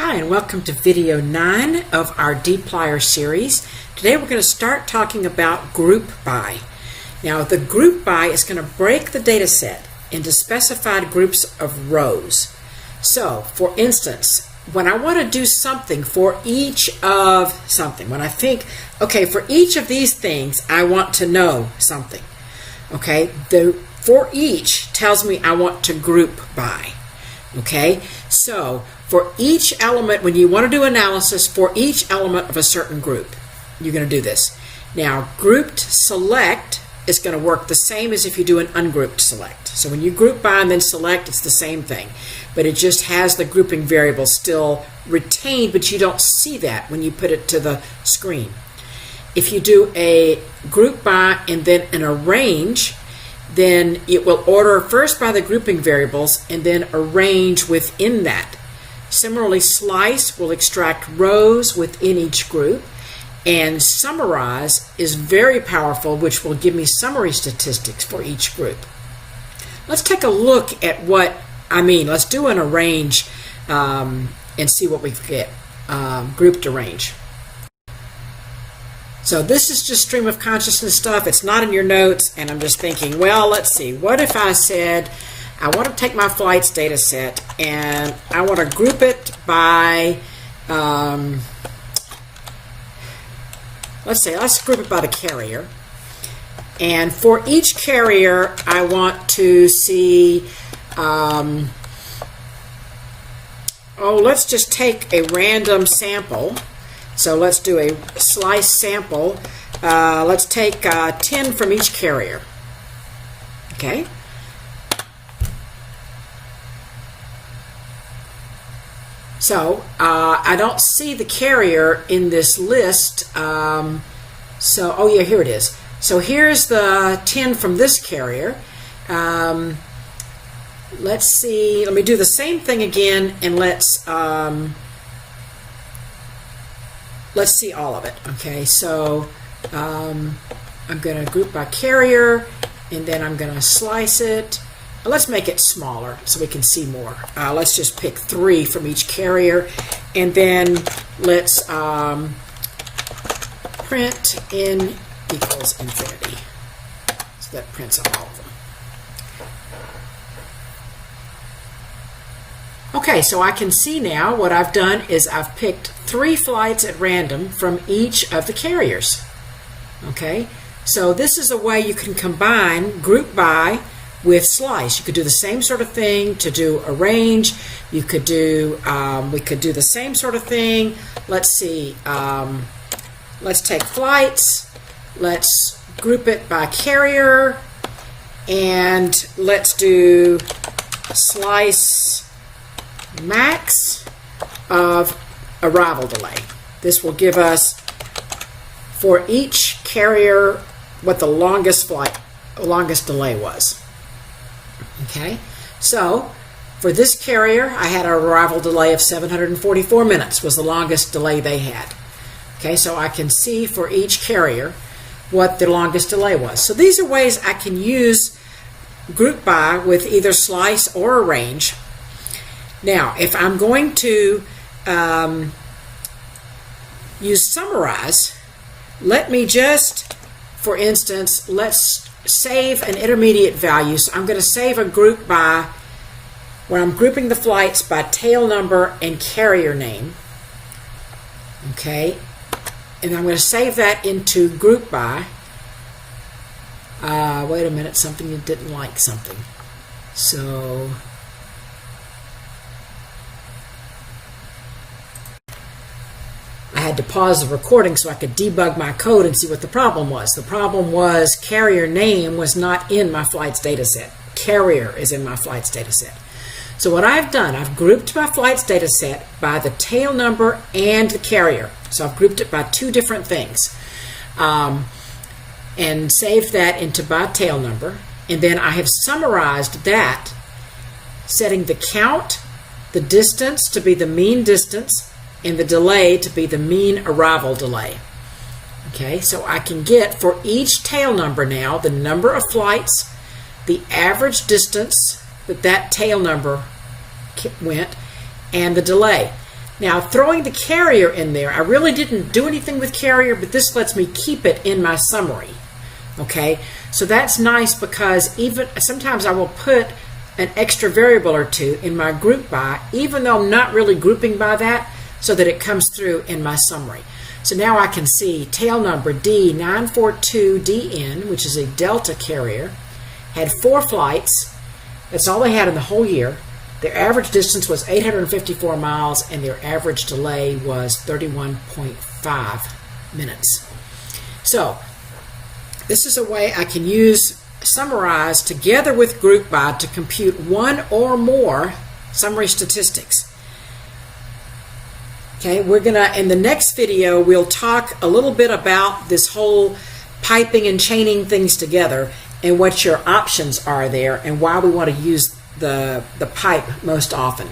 Hi, and welcome to video 9 of our dplyr series. Today we're going to start talking about group by. Now the group by is going to break the data set into specified groups of rows. So for instance, when I want to do something for each of something, when I think, okay, for each of these things I want to know something, okay, the for each tells me I want to group by. Okay, so for each element, when you want to do analysis for each element of a certain group, you're going to do this. Now, grouped select is going to work the same as if you do an ungrouped select. So when you group by and then select, it's the same thing, but it just has the grouping variable still retained, but you don't see that when you put it to the screen. If you do a group by and then an arrange, then it will order first by the grouping variables and then arrange within that. Similarly, slice will extract rows within each group, and summarize is very powerful, which will give me summary statistics for each group. Let's take a look at what I mean. Let's do an arrange and see what we get. Grouped arrange. So this is just stream of consciousness stuff. It's not in your notes, and I'm just thinking, well, let's see. What if I said, I want to take my flights data set and I want to group it by, let's group it by the carrier. And for each carrier, I want to see, let's just take a random sample. So let's do a slice sample. Let's take 10 from each carrier. Okay. So I don't see the carrier in this list. Oh yeah, here it is. So here's the 10 from this carrier. Let's see. Let me do the same thing again, and let's see all of it. Okay, so I'm going to group by carrier, and then I'm going to slice it. Let's make it smaller so we can see more. Let's just pick 3 from each carrier, and then let's print n equals infinity. So that prints all of them. Okay, so I can see now what I've done is I've picked 3 flights at random from each of the carriers. Okay, so this is a way you can combine group by with slice. You could do the same sort of thing to do arrange. You could do, we could do the same sort of thing. Let's see, let's take flights, let's group it by carrier, and let's do slice max of arrival delay. This will give us for each carrier what the longest delay was. Okay, so for this carrier I had an arrival delay of 744 minutes was the longest delay they had. Okay, so I can see for each carrier what the longest delay was. So these are ways I can use group by with either slice or arrange. Now, if I'm going to use summarize, let me just, for instance, let's save an intermediate value. So I'm going to save a group by, where I'm grouping the flights by tail number and carrier name. Okay, and I'm going to save that into group by. Wait a minute, something you didn't like something. So I had to pause the recording so I could debug my code and see what the problem was. The problem was carrier name was not in my flights data set. Carrier is in my flights data set. So what I've done, I've grouped my flights data set by the tail number and the carrier. So I've grouped it by 2 different things and saved that into by tail number. And then I have summarized that, setting the count, the distance to be the mean distance, and the delay to be the mean arrival delay. Okay, so I can get for each tail number now the number of flights, the average distance that tail number went, and the delay. Now, throwing the carrier in there, I really didn't do anything with carrier, but this lets me keep it in my summary. Okay, so that's nice because even sometimes I will put an extra variable or two in my group by, even though I'm not really grouping by that, so that it comes through in my summary. So now I can see tail number D942DN, which is a Delta carrier, had 4 flights. That's all they had in the whole year. Their average distance was 854 miles, and their average delay was 31.5 minutes. So this is a way I can use summarize together with group by to compute one or more summary statistics. Okay, we're gonna, in the next video, we'll talk a little bit about this whole piping and chaining things together and what your options are there and why we want to use the pipe most often.